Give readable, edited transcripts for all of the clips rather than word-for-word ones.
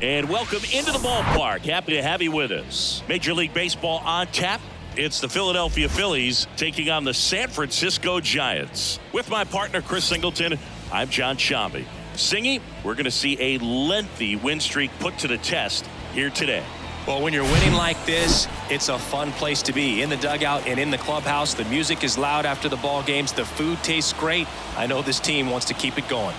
And welcome into the ballpark. Happy to have you with us. Major League Baseball on tap. It's the Philadelphia Phillies taking on the San Francisco Giants. With my partner, Chris Singleton, I'm John Sciambi. Singy, we're going to see a lengthy win streak put to the test here today. Well, when you're winning like this, it's a fun place to be. In the dugout and in the clubhouse, the music is loud after the ball games. The food tastes great. I know this team wants to keep it going.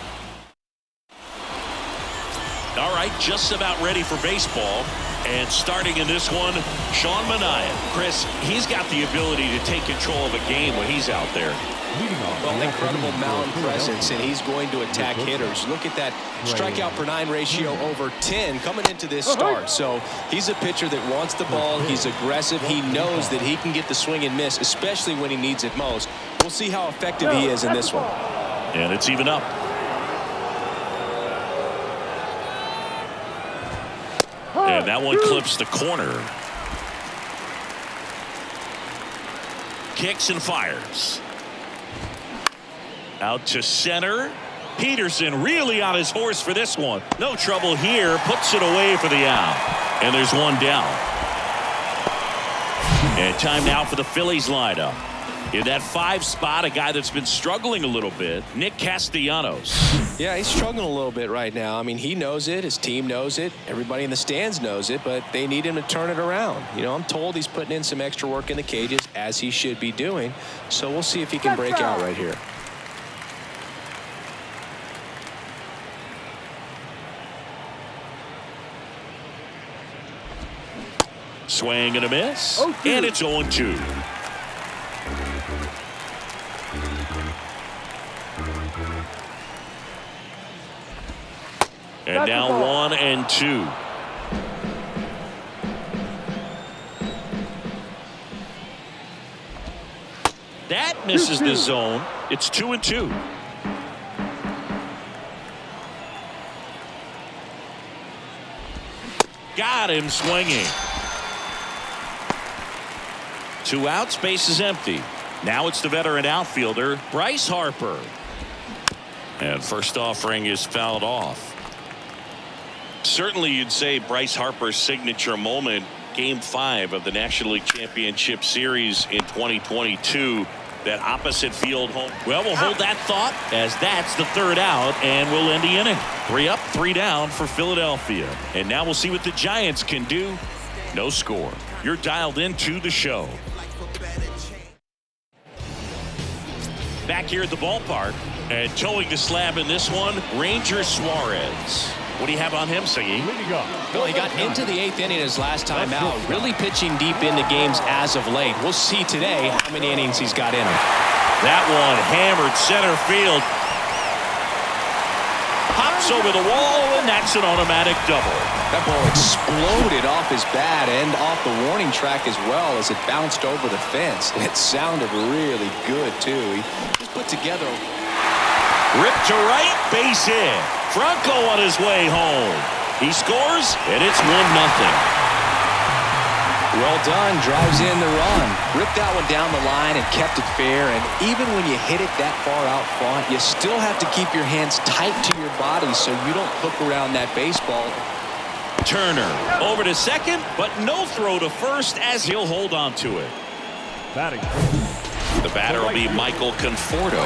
All right, just about ready for baseball. And starting in this one, Sean Manaea. Chris, he's got the ability to take control of a game when he's out there. Well, incredible mound presence, and he's going to attack hitters. Look at that strikeout per 9 ratio over 10 coming into this start. So he's a pitcher that wants the ball. He's aggressive. He knows that he can get the swing and miss, especially when he needs it most. We'll see how effective he is in this one. And it's even up. And that one clips the corner. Kicks and fires. Out to center. Peterson really on his horse for this one. No trouble here. Puts it away for the out. And there's one down. And time now for the Phillies lineup. In that 5 spot, a guy that's been struggling a little bit, Nick Castellanos. Yeah, he's struggling a little bit right now. I mean, he knows it. His team knows it. Everybody in the stands knows it, but they need him to turn it around. You know, I'm told he's putting in some extra work in the cages, as he should be doing. So we'll see if he can break out right here. Swing and a miss. And it's 0-2. And now 1-2. That misses the zone. It's 2-2. Got him swinging. 2 outs, base is empty. Now it's the veteran outfielder, Bryce Harper. And first offering is fouled off. Certainly you'd say Bryce Harper's signature moment, Game 5 of the National League Championship Series in 2022, that opposite field home. Well, we'll hold that thought as that's the 3rd out, and we'll end the inning. 3 up, 3 down for Philadelphia. And now we'll see what the Giants can do. No score. You're dialed into the show. Back here at the ballpark, and towing the slab in this one, Ranger Suarez. What do you have on him, Singy? Well, he got into the 8th inning his last time out, really pitching deep into games as of late. We'll see today how many innings he's got in him. That one hammered center field. Pops over the wall, and that's an automatic double. That ball exploded off his bat and off the warning track as well as it bounced over the fence. And it sounded really good, too. He just put together. Ripped to right, base hit. Franco on his way home. He scores, and it's 1-0. Well done, drives in the run. Ripped that one down the line and kept it fair. And even when you hit it that far out front, you still have to keep your hands tight to your body so you don't hook around that baseball. Turner over to second, but no throw to first as he'll hold on to it. Batting. The batter will be Michael Conforto.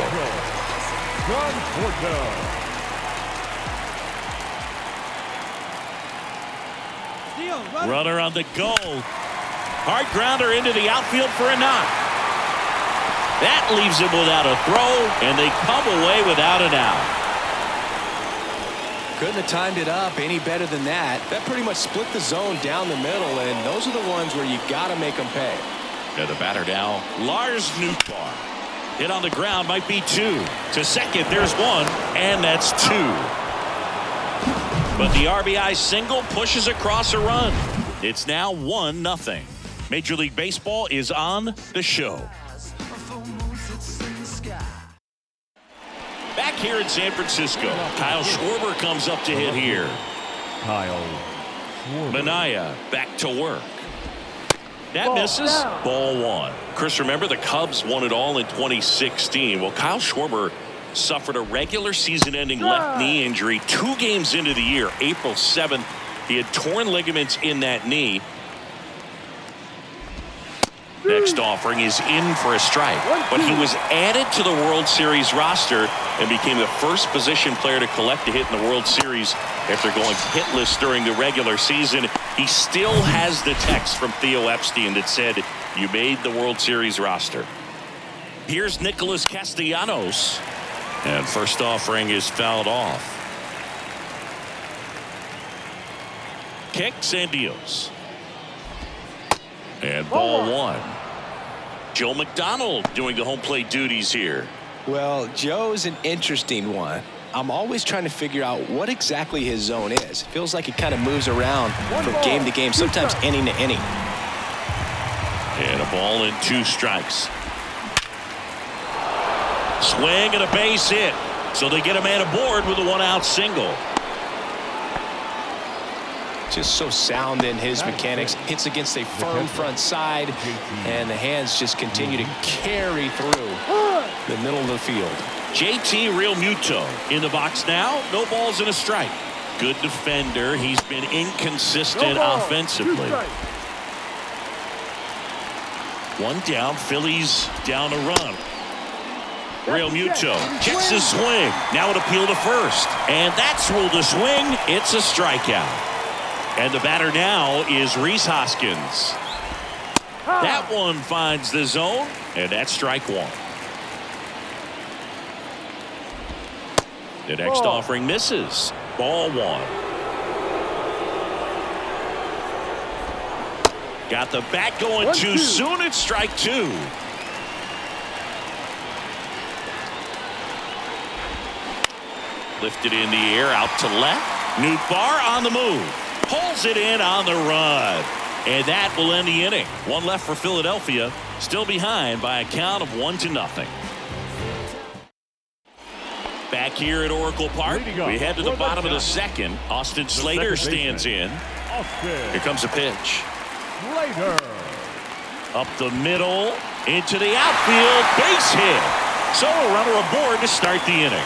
Runner on the go. Hard grounder into the outfield for a knock. That leaves him without a throw, and they come away without an out. Couldn't have timed it up any better than that. That pretty much split the zone down the middle, and those are the ones where you got to make them pay. And the batter now, Lars Nootbaar. Hit on the ground, might be 2. To second, there's 1, and that's 2. But the RBI single pushes across a run. It's now 1-0. Major League Baseball is on the show. Back here in San Francisco, Kyle Schwarber comes up to hit here. Manaea back to work. That misses. Ball 1. Chris, remember the Cubs won it all in 2016. Well, Kyle Schwarber suffered a regular season-ending left knee injury 2 games into the year, April 7th. He had torn ligaments in that knee. Next offering is in for a strike, but he was added to the World Series roster and became the first position player to collect a hit in the World Series after going hitless during the regular season. He still has the text from Theo Epstein that said, "You made the World Series roster." Here's Nicholas Castellanos, and first offering is fouled off. Kicks and deals. And ball one. Joe McDonald doing the home plate duties here. Well, Joe's an interesting one. I'm always trying to figure out what exactly his zone is. It feels like he kind of moves around from game to game, sometimes inning to inning. And a ball and 2 strikes. Swing and a base hit. So they get a man aboard with a 1-out single. Just so sound in his mechanics. Hits against a firm front side, and the hands just continue to carry through the middle of the field. JT Realmuto in the box now. No balls and a strike. Good defender. He's been inconsistent offensively. 1 down. Phillies down a run. Realmuto checks his swing. Now an appeal to first. And that's ruled a swing. It's a strikeout. And the batter now is Rhys Hoskins. That one finds the zone, and that's strike 1. The next offering misses. Ball 1. Got the bat going too soon. It's strike 2. Lifted in the air out to left. Nootbaar on the move. Pulls it in on the run. And that will end the inning. 1 left for Philadelphia. Still behind by a count of 1-0. Back here at Oracle Park, we head to the bottom of the second. Austin Slater stands in. Here comes a pitch. Up the middle, into the outfield, base hit. So a runner aboard to start the inning.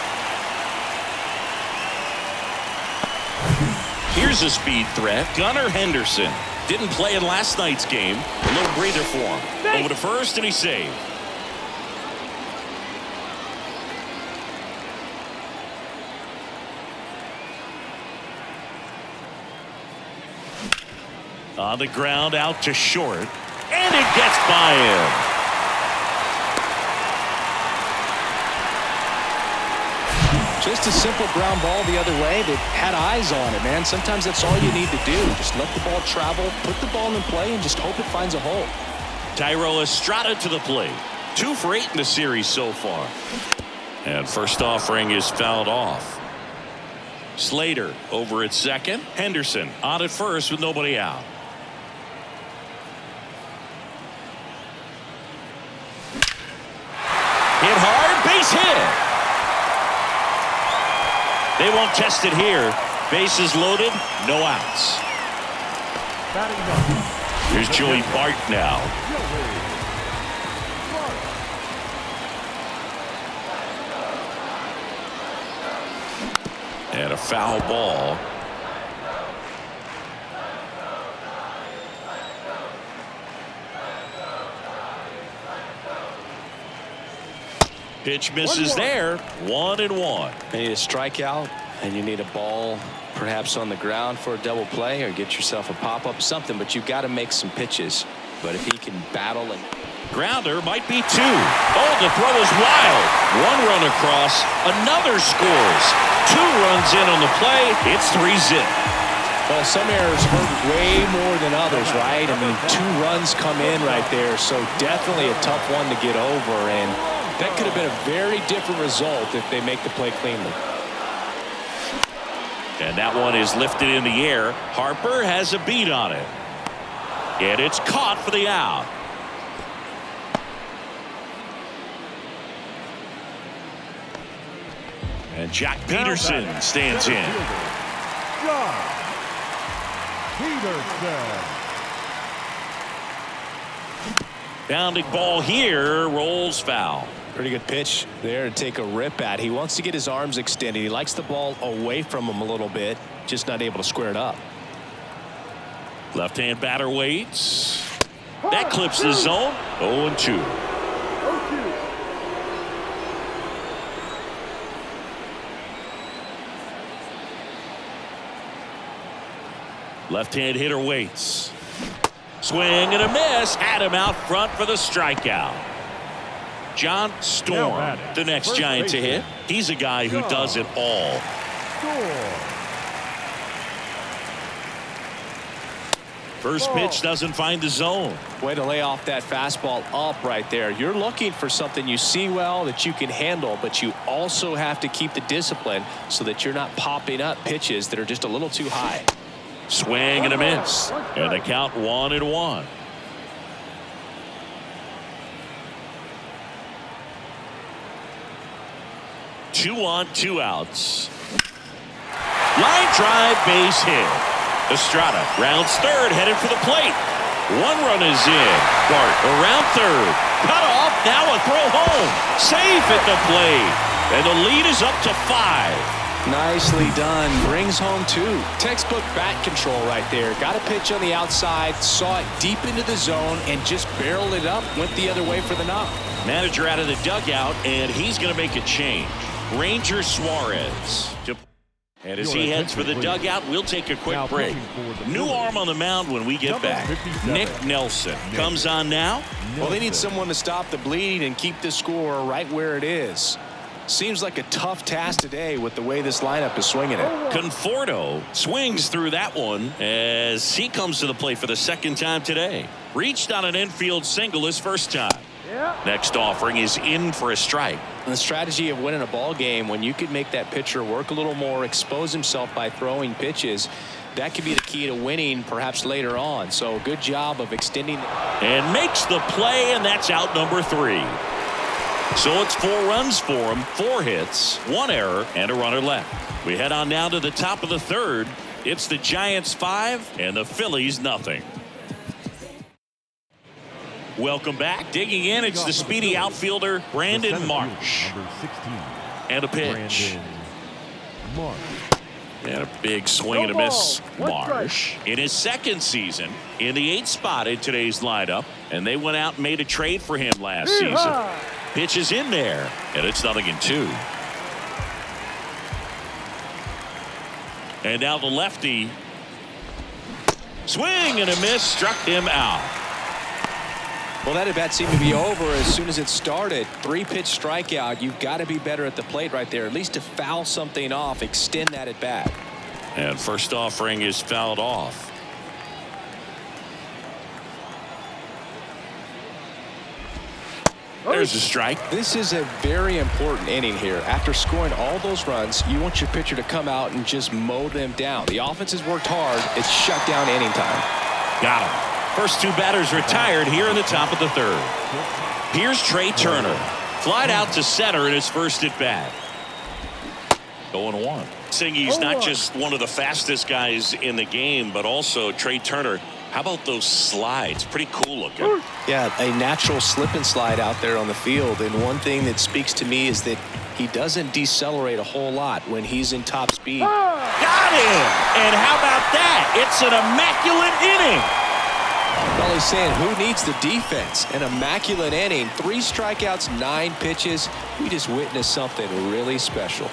Here's a speed threat. Gunnar Henderson didn't play in last night's game. A little breather for him. Over to first, and he's saved. On the ground, out to short, and it gets by him. Just a simple ground ball the other way that had eyes on it, man. Sometimes that's all you need to do. Just let the ball travel, put the ball in play, and just hope it finds a hole. Thairo Estrada to the plate. 2 for 8 in the series so far. And first offering is fouled off. Slater over at second. Henderson on at first with nobody out. Hit hard, base hit. They won't test it here. Bases loaded, no outs. Here's Joey Bart now. And a foul ball. Pitch misses there. 1-1. You need a strikeout, and you need a ball perhaps on the ground for a double play, or get yourself a pop-up, something, but you've got to make some pitches. But if he can battle and grounder might be 2. Oh, the throw is wild. 1 run across, another scores. 2 runs in on the play. It's 3-zip. Well, some errors hurt way more than others, right? I mean, 2 runs come in right there, so definitely a tough one to get over, and that could have been a very different result if they make the play cleanly. And that one is lifted in the air. Harper has a beat on it. And it's caught for the out. And Jack Peterson stands in. Jack Peterson. Bounding ball here, rolls foul. Pretty good pitch there to take a rip at. He wants to get his arms extended. He likes the ball away from him a little bit, just not able to square it up. Left-hand batter waits. That clips the zone. 0-2. Left-hand hitter waits. Swing and a miss. Had him out front for the strikeout. John Storm, the next Giant to hit. He's a guy who does it all. First pitch doesn't find the zone. Way to lay off that fastball up right there. You're looking for something you see well that you can handle, but you also have to keep the discipline so that you're not popping up pitches that are just a little too high. Swing and a miss. And the count 1-1. Two on, 2 outs. Line drive, base hit. Estrada rounds third, headed for the plate. 1 run is in. Bart around third. Cut off, now a throw home. Safe at the plate. And the lead is up to 5. Nicely done. Brings home 2. Textbook bat control right there. Got a pitch on the outside, saw it deep into the zone, and just barreled it up. Went the other way for the knock. Manager out of the dugout, and he's going to make a change. Ranger Suarez. And as he heads for the dugout, we'll take a quick break. New arm on the mound when we get back. Nick Nelson comes on now. Well, they need someone to stop the bleed and keep the score right where it is. Seems like a tough task today with the way this lineup is swinging it. Conforto swings through that one as he comes to the plate for the second time today. Reached on an infield single his first time. Next offering is in for a strike. And the strategy of winning a ball game, when you could make that pitcher work a little more, expose himself by throwing pitches, that could be the key to winning perhaps later on. So good job of extending. And makes the play, and that's out number 3. So it's 4 runs for him, 4 hits, 1 error, and a runner left. We head on now to the top of the third. It's the Giants 5 and the Phillies nothing. Welcome back. Digging in, it's the speedy outfielder Brandon Marsh. And a pitch. And a big swing and a miss. Marsh in his second season in the 8th spot in today's lineup, and they went out and made a trade for him last season. Pitch is in there, and it's 0-2. And now the lefty. Swing and a miss, struck him out. Well, that at bat seemed to be over as soon as it started. 3-pitch strikeout. You've got to be better at the plate right there, at least to foul something off, extend that at bat. And first offering is fouled off. There's a strike. This is a very important inning here. After scoring all those runs, you want your pitcher to come out and just mow them down. The offense has worked hard. It's shut down inning time. Got him. First 2 batters retired here in the top of the third. Here's Trey Turner. Flied out to center in his first at bat. 0-1. Saying he's not just one of the fastest guys in the game, but also Trey Turner. How about those slides? Pretty cool looking. Yeah, a natural slip and slide out there on the field. And one thing that speaks to me is that he doesn't decelerate a whole lot when he's in top speed. Got him! And how about that? It's an immaculate inning. Well, he's saying who needs the defense? An immaculate inning. 3 strikeouts, 9 pitches. We just witnessed something really special.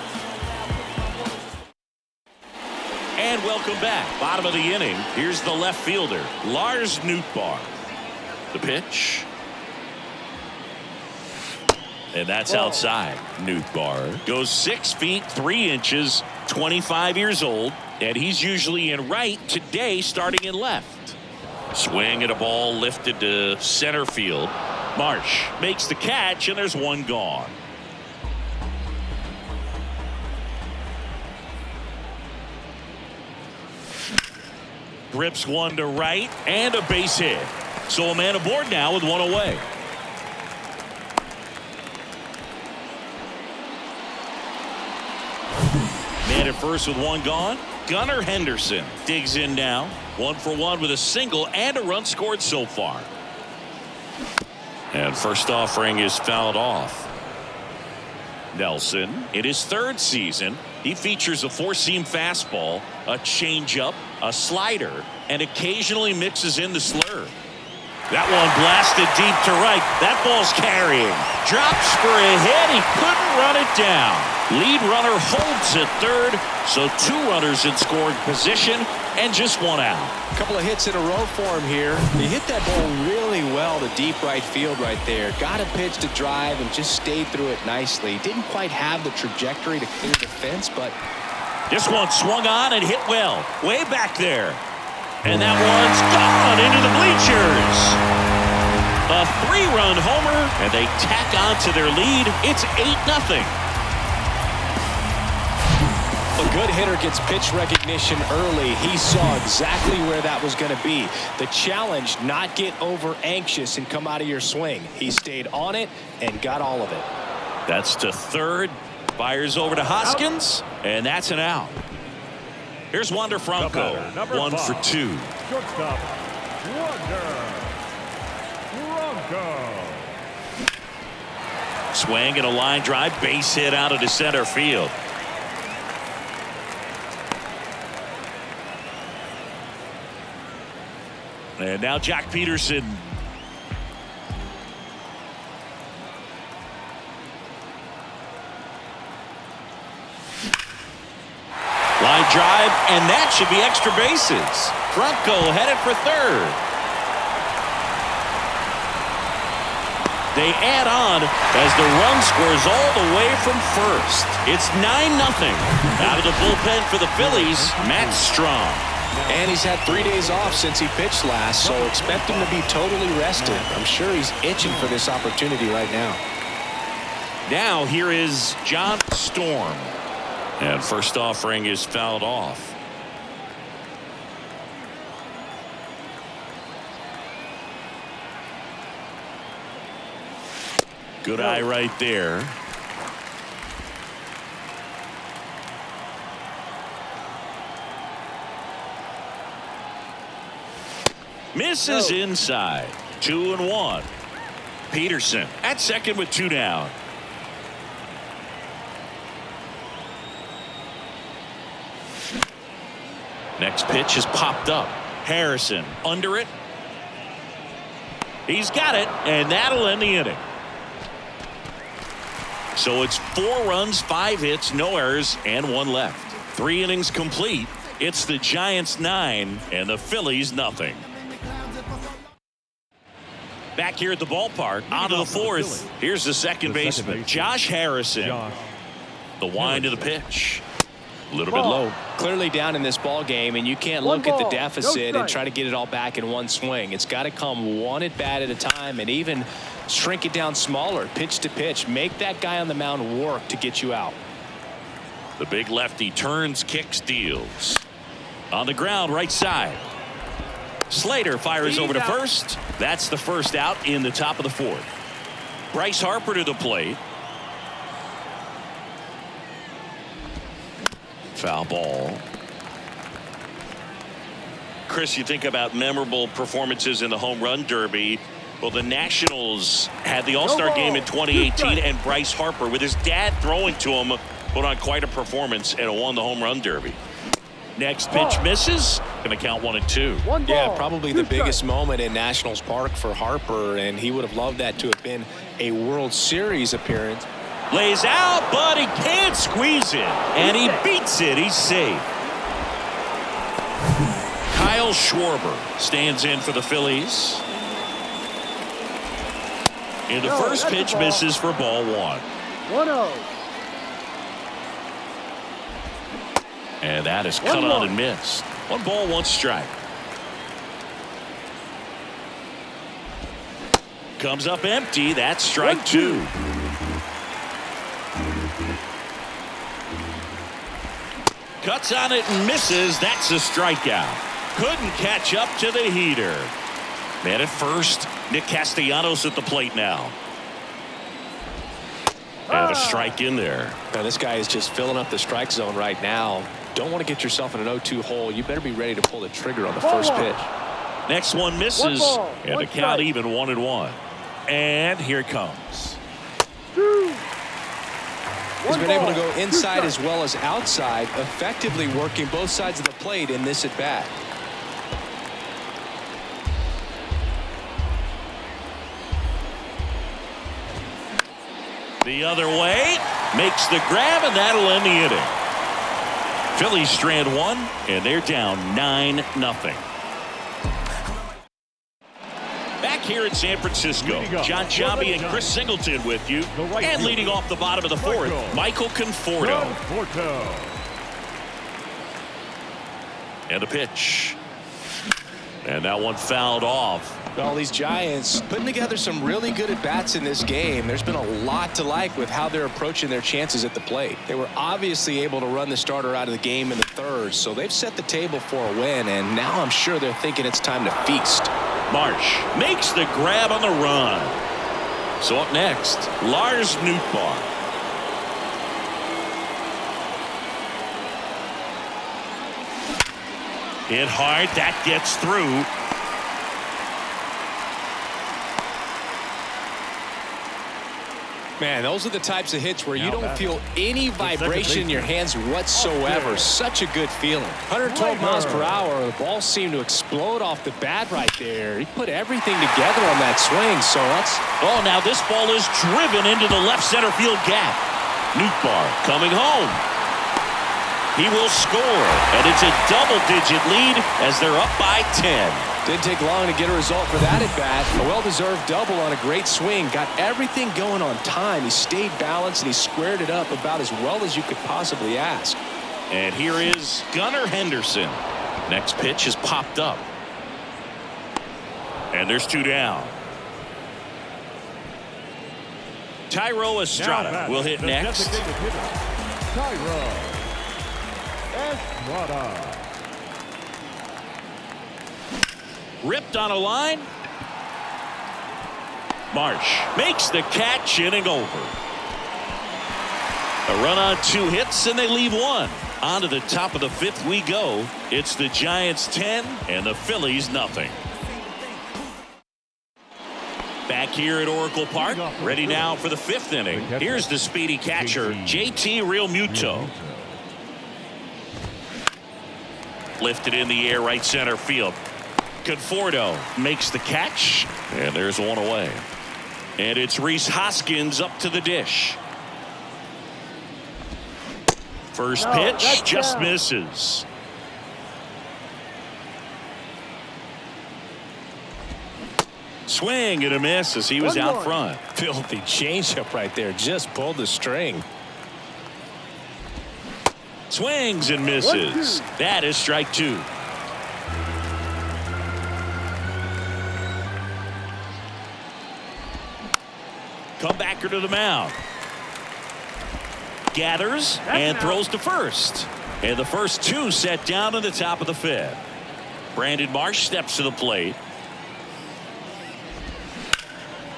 And welcome back. Bottom of the inning. Here's the left fielder, Lars Nootbaar. The pitch. And that's outside. Nootbaar goes 6 feet 3 inches, 25 years old, and he's usually in right, today starting in left. Swing at a ball lifted to center field. Marsh makes the catch, and there's 1 gone. Grips 1 to right, and a base hit. So a man aboard now with 1 away. Man at first with 1 gone. Gunnar Henderson digs in now. 1 for 1 with a single and a run scored so far. And first offering is fouled off. Nelson in his 3rd season. He features a 4-seam fastball, a changeup, a slider, and occasionally mixes in the slur. That one blasted deep to right. That ball's carrying. Drops for a hit. He couldn't run it down. Lead runner holds at third. So 2 runners in scoring position and just 1 out. A couple of hits in a row for him here. He hit that ball really well to deep right field right there. Got a pitch to drive and just stayed through it nicely. Didn't quite have the trajectory to clear the fence, but this one swung on and hit well. Way back there. And that one's gone into the bleachers. A 3-run homer, and they tack on to their lead. It's 8-0. A good hitter gets pitch recognition early. He saw exactly where that was going to be. The challenge, not get over anxious and come out of your swing. He stayed on it and got all of it. That's to third. Fires over to Hoskins, and that's an out. Here's Wander Franco, 1 for 2. Shortstop, Wander Franco. Swing and a line drive, base hit out into center field. And now Jack Peterson. Line drive, and that should be extra bases. Franco headed for third. They add on as the run scores all the way from first. It's 9-0. Out of the bullpen for the Phillies, Matt Strong. And he's had 3 days off since he pitched last, so expect him to be totally rested. I'm sure he's itching for this opportunity right now. Now here is John Storm. And first offering is fouled off. Good eye right there. Misses inside. 2-1. Peterson at second with 2 down. Next pitch is popped up. Harrison under it. He's got it, and that'll end the inning. So it's 4 runs, 5 hits, no errors, and 1 left. 3 innings complete. It's the Giants 9 and the Phillies nothing. Back here at the ballpark, on to the 4th. Here's the second baseman, Josh Harrison. The wind of the pitch. A little bit low. Clearly down in this ball game, and you can't look at the deficit and try to get it all back in one swing. It's got to come 1 at bat at a time, and even shrink it down smaller, pitch to pitch. Make that guy on the mound work to get you out. The big lefty turns, kicks, deals. On the ground, right side. Slater fires over to first. That's the first out in the top of the 4th. Bryce Harper to the plate. Foul ball. Chris, you think about memorable performances in the home run derby. Well, the Nationals had the All-Star game in 2018, and Bryce Harper, with his dad throwing to him, put on quite a performance and won the home run derby. Next pitch misses. Going to count 1-2. Yeah, probably the biggest moment in Nationals Park for Harper, and he would have loved that to have been a World Series appearance. Lays out, but he can't squeeze it. And he beats it. He's safe. Kyle Schwarber stands in for the Phillies. And the first pitch misses for ball 1. 1-0. And that is cut on and missed. 1 ball, 1 strike. Comes up empty. That's strike 2. Cuts on it and misses. That's a strikeout. Couldn't catch up to the heater. Man at first. Nick Castellanos at the plate now. And a strike in there. Now, this guy is just filling up the strike zone right now. Don't want to get yourself in an 0-2 hole. You better be ready to pull the trigger on the first pitch. Next one misses. And the count even 1-1. And here it comes. He's been able to go inside as well as outside, effectively working both sides of the plate in this at bat. The other way, makes the grab, and that'll end the inning. Phillies strand one, and they're down 9-0. Back here in San Francisco, John Sciambi and Chris Singleton with you. And leading off the bottom of the fourth, Michael Conforto. And a pitch. And that one fouled off. Well, these Giants putting together some really good at-bats in this game. There's been a lot to like with how they're approaching their chances at the plate. They were obviously able to run the starter out of the game in the third, so they've set the table for a win, and now I'm sure they're thinking it's time to feast. Marsh makes the grab on the run. So up next, Lars Nootbaar. Hit hard, that gets through. Man, those are the types of hits where you don't feel any vibration in your hands whatsoever. Such a good feeling. 112 miles per hour. The ball seemed to explode off the bat right there. He put everything together on that swing, so that's... Oh, now this ball is driven into the left center field gap. Nootbaar coming home. He will score, and it's a double-digit lead as they're up by 10. Didn't take long to get a result for that at bat. A well-deserved double on a great swing. Got everything going on time. He stayed balanced and he squared it up about as well as you could possibly ask. And here is Gunnar Henderson. Next pitch is popped up. And there's two down. Thairo Estrada will hit next. Thairo Estrada. Ripped on a line. Marsh makes the catch, inning over. A run on two hits, and they leave one. On to the top of the fifth we go. It's the Giants 10 and the Phillies nothing. Back here at Oracle Park, ready now for the fifth inning. Here's the speedy catcher, JT Realmuto. Lifted in the air, right center field. Conforto makes the catch, and there's one away. And it's Rhys Hoskins up to the dish. First pitch just misses. Swing and a miss as he was out front. Filthy changeup right there. Just pulled the string. Swings and misses. That is strike two. Comebacker to the mound. Gathers and throws to first. And the first two set down in the top of the fifth. Brandon Marsh steps to the plate.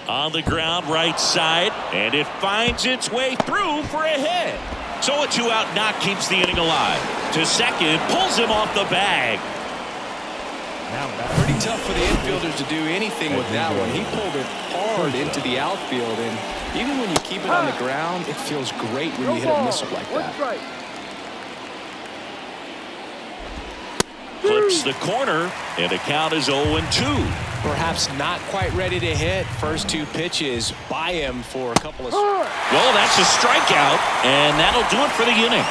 On the ground, right side, and it finds its way through for a hit. So a two-out knock keeps the inning alive. To second, pulls him off the bag. Pretty tough for the infielders to do anything with that one. He pulled it hard into the outfield, and even when you keep it on the ground, it feels great when you hit a missile like that. Clips the corner, and the count is 0-2. Perhaps not quite ready to hit. First two pitches by him for a couple of... Well, that's a strikeout, and that'll do it for the inning.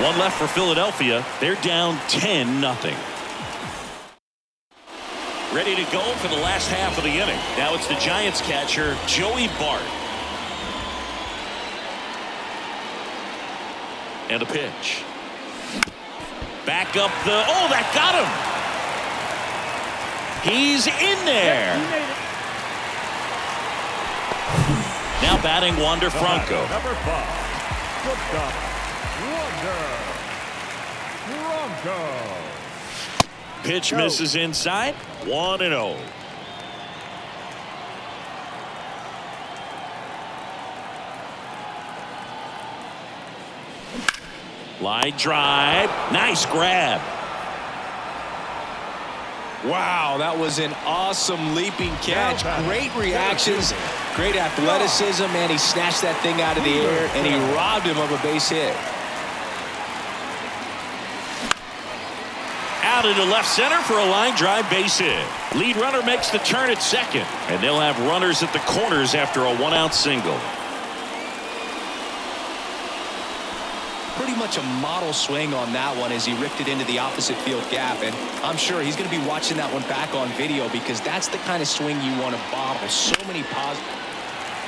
One left for Philadelphia. They're down 10-0. Ready to go for the last half of the inning. Now it's the Giants catcher, Joey Bart. And a pitch. Back up the... Oh, that got him! He's in there. Now batting Wander Franco. Number 5. Shortstop, Wander Franco. Pitch misses inside. 1-0. Line drive. Nice grab. Wow, that was an awesome leaping catch. Great reactions, great athleticism, and he snatched that thing out of the air, and he robbed him of a base hit. grounded to left center for a line drive base hit. Lead runner makes the turn at second, and they'll have runners at the corners after a one-out single. Pretty much a model swing on that one as he ripped it into the opposite field gap, and I'm sure he's going to be watching that one back on video because that's the kind of swing you want to bobble. So many positives.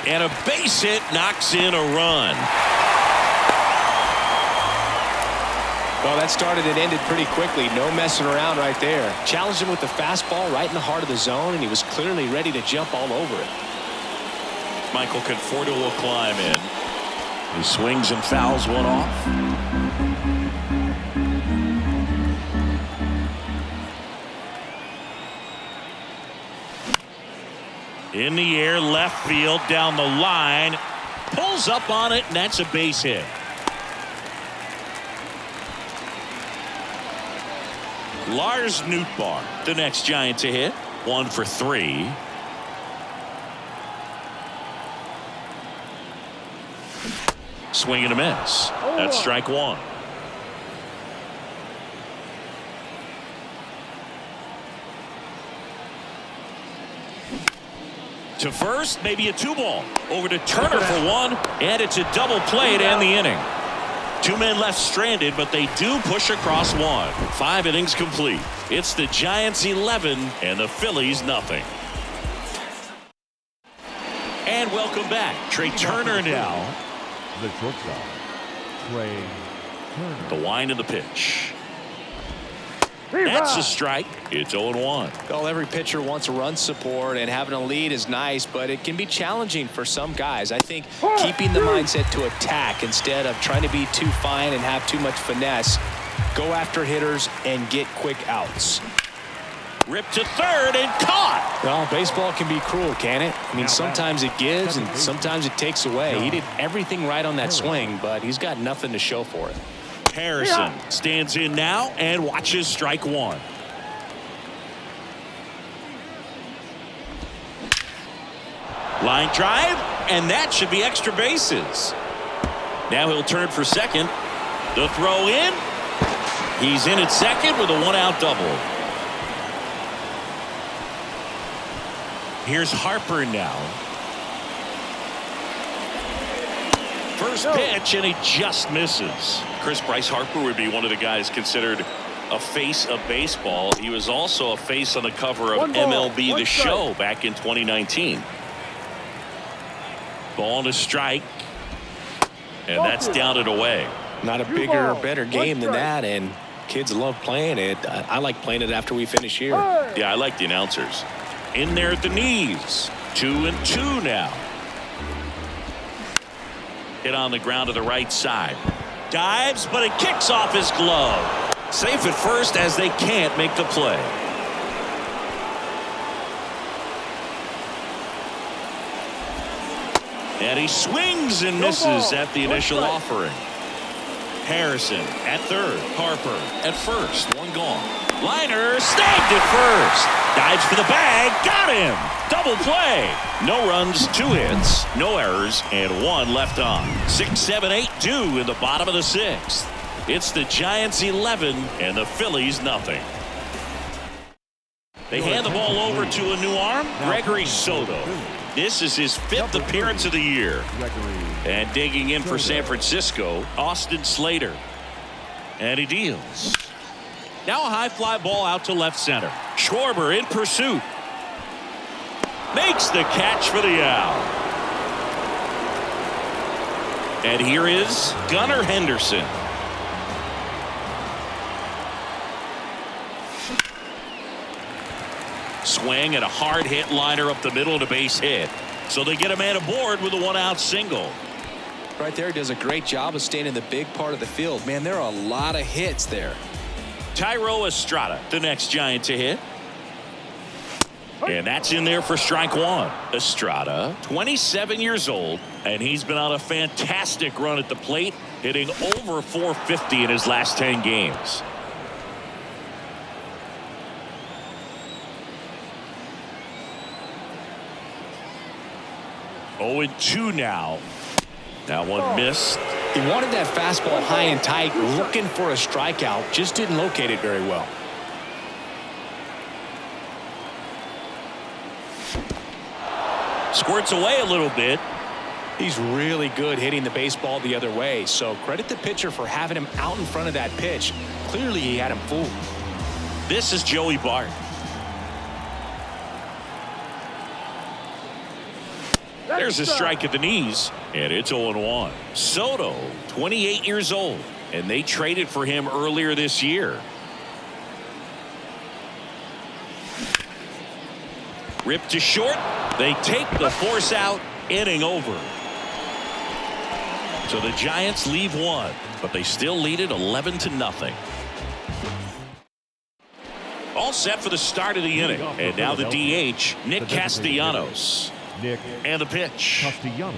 And a base hit knocks in a run. Well, that started and ended pretty quickly. No messing around right there. Challenged him with the fastball right in the heart of the zone, and he was clearly ready to jump all over it. Michael Conforto will climb in. He swings and fouls one off. In the air, left field, down the line. Pulls up on it, and that's a base hit. Lars Nootbaar, the next Giant to hit. 1 for 3. Swing and a miss. That's strike one. To first, maybe a 2-ball. Over to Turner for 1, and it's a double play to end the inning. 2 men left stranded, but they do push across 1. 5 innings complete. It's the Giants 11 and the Phillies nothing. And welcome back. Trey Turner now. The shortstop, Trey Turner. The wind of the pitch. That's a strike. It's 0-1. Well, every pitcher wants a run support, and having a lead is nice, but it can be challenging for some guys. I think keeping the mindset to attack instead of trying to be too fine and have too much finesse, go after hitters and get quick outs. Ripped to third and caught. Well, baseball can be cruel, can it? I mean, sometimes it gives and sometimes it takes away. He did everything right on that swing, but he's got nothing to show for it. Harrison stands in now and watches strike 1. Line drive, and that should be extra bases. Now he'll turn for second. The throw in. He's in at second with a 1-out double. Here's Harper now. First pitch, and he just misses. Bryce Harper would be one of the guys considered a face of baseball. He was also a face on the cover of MLB The Show back in 2019. Ball to strike, and that's down and away. Not a bigger or better game than that, and kids love playing it. I like playing it after we finish here. Yeah, I like the announcers. In there at the knees. 2-2 now. Hit on the ground to the right side. Dives, but it kicks off his glove. Safe at first as they can't make the play. And he swings and misses at the initial offering. Harrison at third. Harper at first. 1 gone. Liner snagged at first. Dives for the bag. Got him. Double play. No runs, 2 hits, no errors, and 1 left on. 6, 7, 8 due in the bottom of the 6th. It's the Giants 11 and the Phillies nothing. They hand the ball over to a new arm, Gregory Soto. This is his 5th appearance of the year. And digging in for San Francisco, Austin Slater. And he deals. Now a high fly ball out to left center. Schwarber in pursuit. Makes the catch for the out. And here is Gunnar Henderson. Swing and a hard hit liner up the middle to base hit. So they get a man aboard with a 1-out single. Right there, does a great job of staying in the big part of the field. Man, there are a lot of hits there. Thairo Estrada, the next Giant to hit. And that's in there for strike 1. Estrada, 27 years old, and he's been on a fantastic run at the plate, hitting over 450 in his last 10 games. Oh, 2 now. That one missed. He wanted that fastball high and tight, looking for a strikeout, just didn't locate it very well. Squirts away a little bit. He's really good hitting the baseball the other way, so credit the pitcher for having him out in front of that pitch. Clearly he had him fooled. This is Joey Bart. There's a strike at the knees, and it's 0-1. Soto, 28 years old, and they traded for him earlier this year. Ripped to short. They take the force out. Inning over. So the Giants leave one, but they still lead it 11-0. All set for the start of the inning. And now the DH, Nick Castellanos. And the pitch. Castellanos.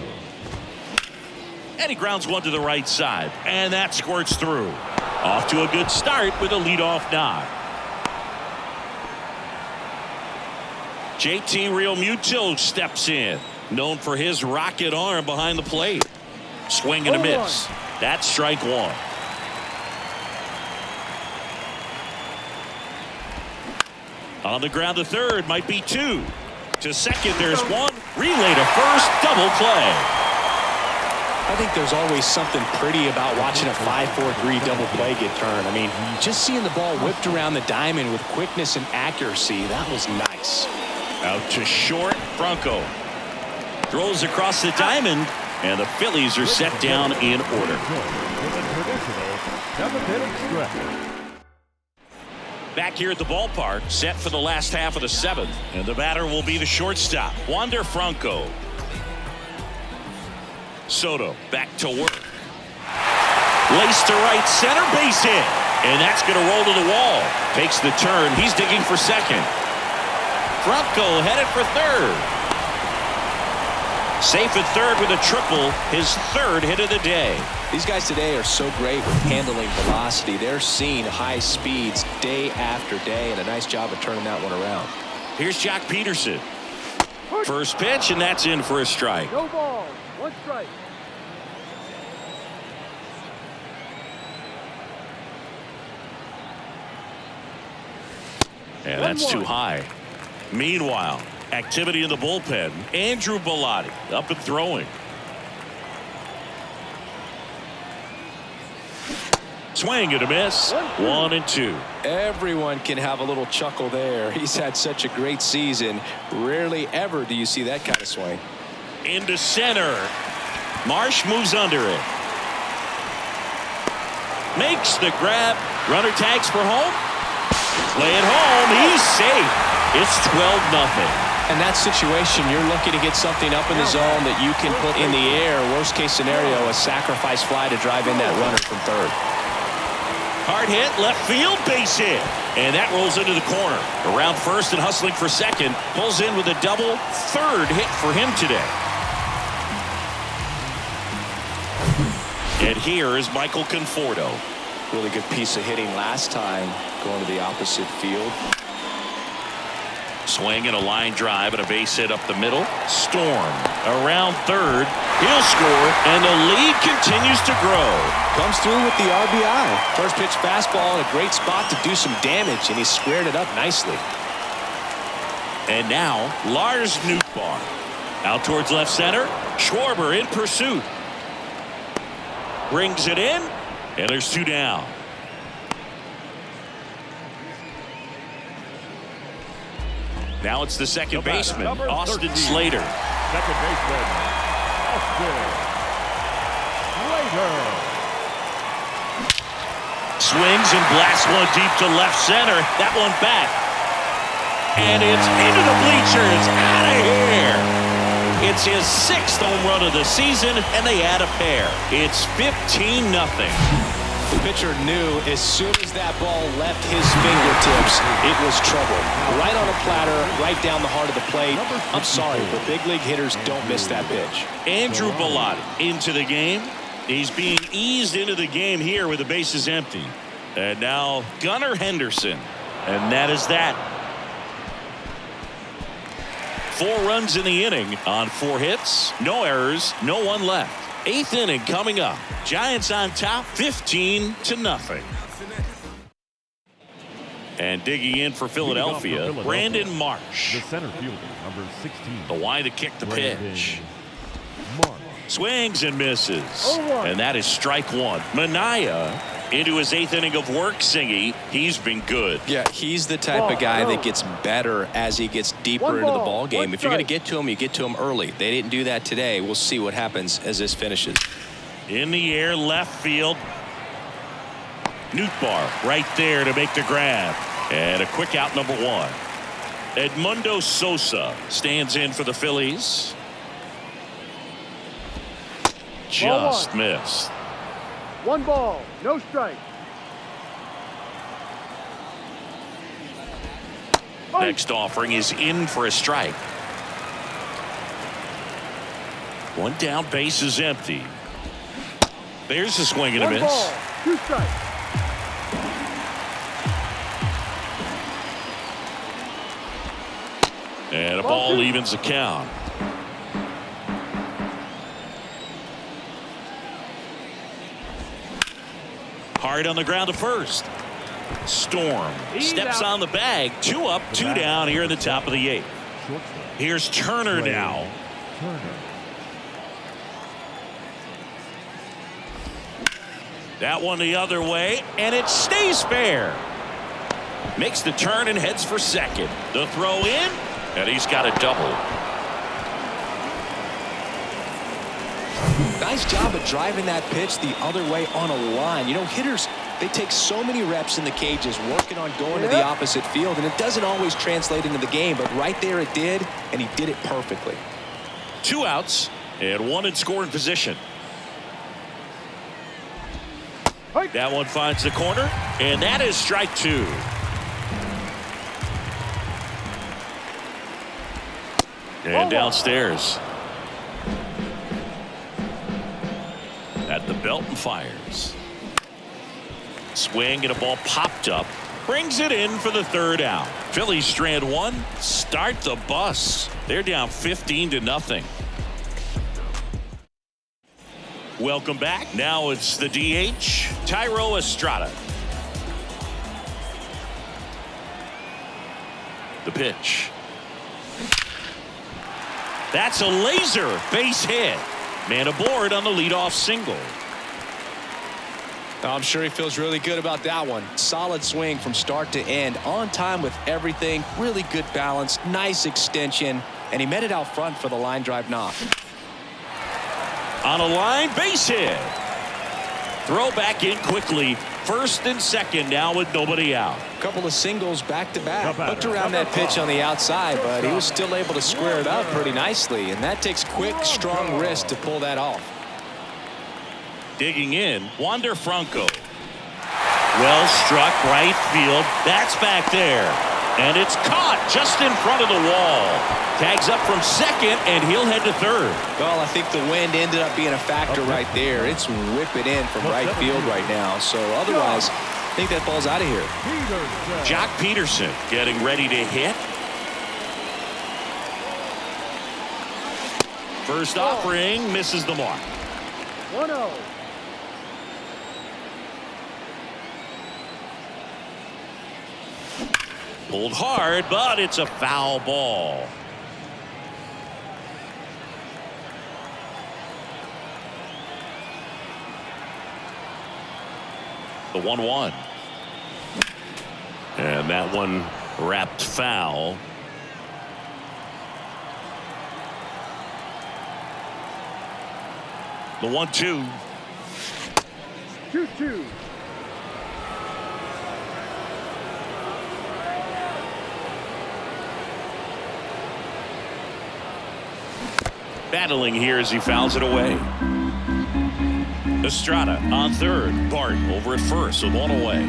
And he grounds one to the right side. And that squirts through. Off to a good start with a leadoff knock. JT Realmuto steps in. Known for his rocket arm behind the plate. Swing and a miss. That's strike one. On the ground to third, might be two. To second, there's one. Relay to first, double play. I think there's always something pretty about watching a 5-4-3 double play get turned. I mean, just seeing the ball whipped around the diamond with quickness and accuracy, that was nice. Out to short, Franco. Throws across the diamond, and the Phillies are set down in order. Back here at the ballpark, set for the last half of the seventh, and the batter will be the shortstop, Wander Franco. Soto back to work. Lace to right center, base hit, and that's going to roll to the wall. Takes the turn. He's digging for second. Franco headed for third. Safe at third with a triple, his third hit of the day. These guys today are so great with handling velocity. They're seeing high speeds day after day, and a nice job of turning that one around. Here's Jock Peterson. First pitch, and that's in for a strike. No ball, one strike. And that's too high. Meanwhile, activity in the bullpen. Andrew Bellotti up and throwing. Swing and a miss. 1-2. Everyone can have a little chuckle there. He's had such a great season. Rarely ever do you see that kind of swing. Into center. Marsh moves under it. Makes the grab. Runner tags for home. Play it home. He's safe. It's 12-0. In that situation, you're looking to get something up in the zone that you can put in the air. Worst case scenario, a sacrifice fly to drive in that runner from third. Hard hit, left field, base hit. And that rolls into the corner. Around first and hustling for second. Pulls in with a double. Third hit for him today. And here is Michael Conforto. Really good piece of hitting last time, going to the opposite field. Swing and a line drive and a base hit up the middle. Storm around third. He'll score, and the lead continues to grow. Comes through with the RBI. First pitch fastball in a great spot to do some damage, and he squared it up nicely. And now Lars Nootbaar. Out towards left center. Schwarber in pursuit. Brings it in, and there's two down. Now it's the second baseman, Austin Slater. Second baseman, Austin Slater. Swings and blasts one deep to left center. That one back. And it's into the bleachers. Out of here. It's his 6th home run of the season, and they add a pair. It's 15-0. The pitcher knew as soon as that ball left his fingertips, it was trouble. Right on a platter, right down the heart of the plate. I'm sorry, but big league hitters don't miss that pitch. Andrew Bellotti into the game. He's being eased into the game here with the bases empty. And now Gunnar Henderson. And that is that. 4 runs in the inning on 4 hits. No errors, no one left. 8th inning coming up. Giants on top 15-0. And digging in for Philadelphia, Brandon Marsh. The center fielder, number 16. The Y to kick the pitch. Marsh. Swings and misses. And that is strike one. Manaea into his 8th inning of work, Singy. He's been good. Yeah, he's the type of guy that gets better as he gets deeper into the ball game. If you're going to get to him, you get to him early. They didn't do that today. We'll see what happens as this finishes. In the air, left field. Nootbaar right there to make the grab. And a quick out, number 1. Edmundo Sosa stands in for the Phillies. Just missed. 1 ball, no strike. Next offering is in for a strike. 1 down, base is empty. There's a swing and a 1 miss. ball, 2 strikes. And a ball evens the count. Hard on the ground to first. Storm steps on the bag. 2 up, 2 down here in the top of the 8th. Here's Turner now. That one the other way, and it stays fair. Makes the turn and heads for second. The throw in, and he's got a double. Nice job of driving that pitch the other way on a line. You know, hitters, they take so many reps in the cages working on going to the opposite field, and it doesn't always translate into the game, but right there it did, and he did it perfectly. 2 outs and 1 in scoring position. That one finds the corner, and that is strike 2. And downstairs. At the belt and fires. Swing and a ball popped up. Brings it in for the 3rd out. Phillies strand 1. Start the bus. They're down 15-0. Welcome back. Now it's the DH, Thairo Estrada. The pitch. That's a laser base hit. Man aboard on the leadoff single. I'm sure he feels really good about that one. Solid swing from start to end. On time with everything. Really good balance. Nice extension. And he met it out front for the line drive knock. On a line, base hit. Throw back in quickly. 1st and 2nd now with nobody out. Couple of singles back to back. Looked around that pitch on the outside, but he was still able to square it up pretty nicely. And that takes quick, strong wrist to pull that off. Digging in, Wander Franco. Well struck right field. That's back there. And it's caught just in front of the wall. Tags up from second, and he'll head to 3rd. Well, I think the wind ended up being a factor right there. It's whipping in from right field right now. So otherwise, I think that ball's out of here. Jock Peterson getting ready to hit. First offering misses the mark. 1-0. Pulled hard, but it's a foul ball. The 1-1. And that one wrapped foul. The 1-2. 2-2. Battling here as he fouls it away. Estrada on 3rd. Bart over at 1st with 1 away.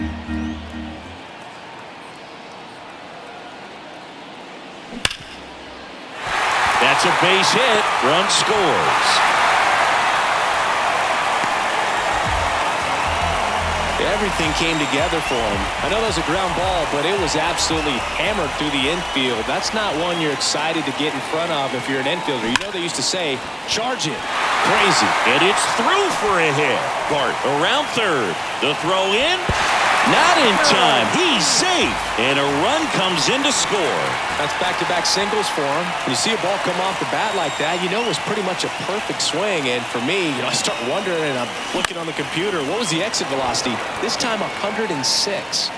That's a base hit. Run scores. Everything came together for him. I know that was a ground ball, but it was absolutely hammered through the infield. That's not one you're excited to get in front of if you're an infielder. You know they used to say, charge it. Crazy. And it's through for a hit. Bart around 3rd. The throw in. Not in time. He's safe. And a run comes in to score. That's back-to-back singles for him. When you see a ball come off the bat like that, you know it was pretty much a perfect swing. And for me, I start wondering, and I'm looking on the computer, what was the exit velocity? This time 106.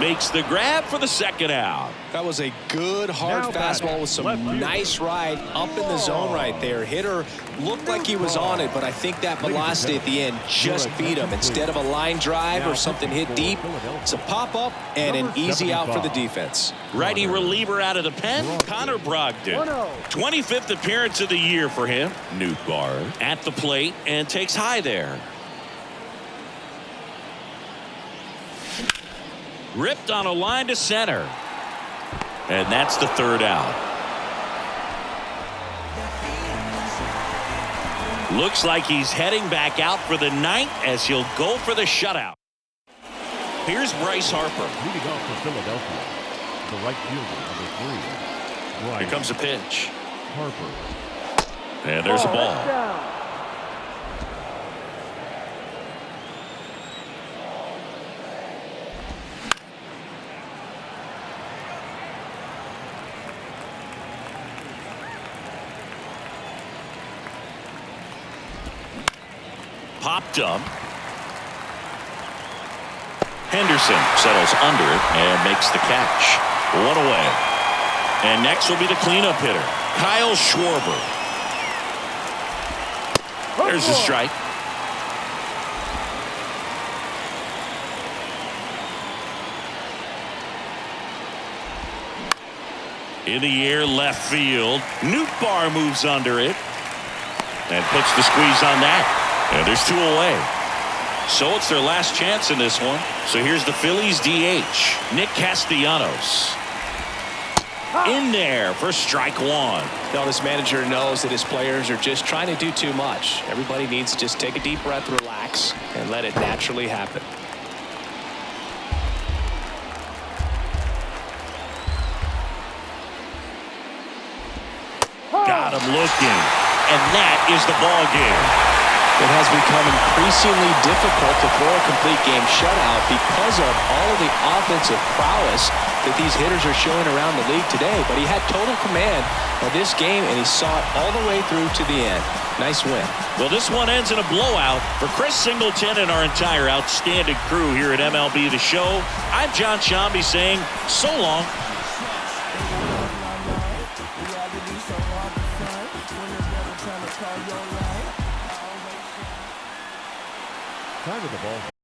Makes the grab for the second out. That was a good, hard Now fastball batting, with some left fielder. nice ride up in the zone right there. Hitter looked like he was on it, but I think that velocity at the end just beat him. Instead of a line drive or something hit deep, it's a pop-up and an easy out for the defense. Righty reliever out of the pen, Connor Brogdon. 25th appearance of the year for him. Nootbaar at the plate and takes high there. Ripped on a line to center. And that's the third out. Looks like he's heading back out for the ninth as he'll go for the shutout. Here's Bryce Harper. Leading off for Philadelphia, the right fielder, number 3. Bryce Here comes a pitch. Harper. And there's a That's ball. down. Popped up. Henderson settles under it and makes the catch. One away. And next will be the cleanup hitter, Kyle Schwarber. There's a strike. In the air, left field. Nootbaar moves under it and puts the squeeze on that. And there's two away. So it's their last chance in this one. So here's the Phillies DH, Nick Castellanos. In there for strike one. Now this manager knows that his players are just trying to do too much. Everybody needs to just take a deep breath, relax, and let it naturally happen. Got him looking. And that is the ball game. It has become increasingly difficult to throw a complete game shutout because of all of the offensive prowess that these hitters are showing around the league today. But he had total command of this game, and he saw it all the way through to the end. Nice win. Well, this one ends in a blowout. For Chris Singleton and our entire outstanding crew here at MLB The Show, I'm John Shambi saying so long. Time of the ball.